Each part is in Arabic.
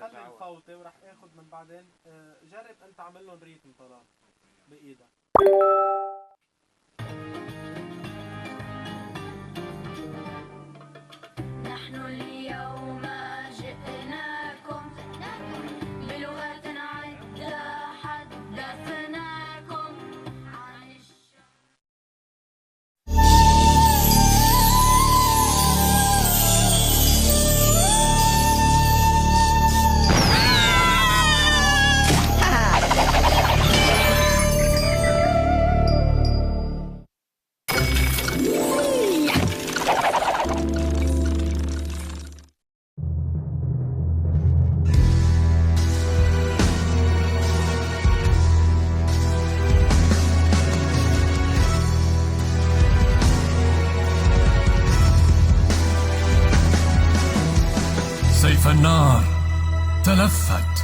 خلي الفوطة ورح اخد من بعدين. جرب انت عمل لهم ريتم طلال بايدك. نحن اليوم جئناكم بلغة عدة حدثناكم عن سيف النار تلفت،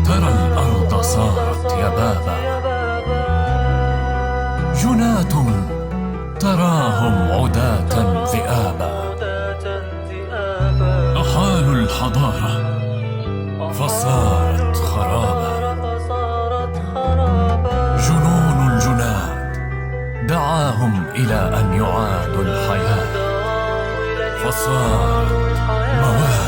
ترى الأرض صارت يبابا، جناة تراهم عداة ذئابا، أحالوا الحضارة فصارت خرابا، جنون الجناد دعاهم إلى أن يعادوا الحياة، فصارت مواد.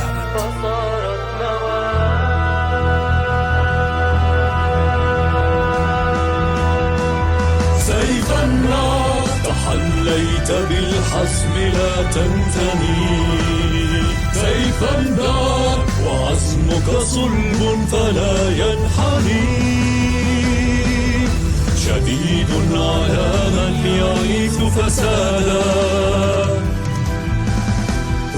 سيف النار تحليت بالحسم لا تنثني، سيف النار وعزمك صلب فلا ينحني، شديد على من يعيث فسادا،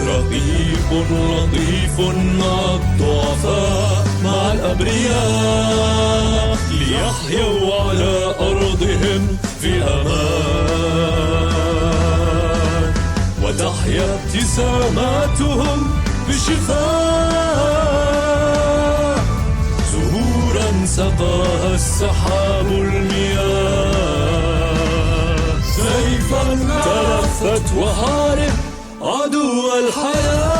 رقيق لطيف مع الضعفاء مع الأبرياء، ليحيوا على أرضهم في أمان، وتحيا ابتساماتهم بشفاء، زهورا سقاها السحاب المياه. سيفا تلفت وحارب عدو الحياة.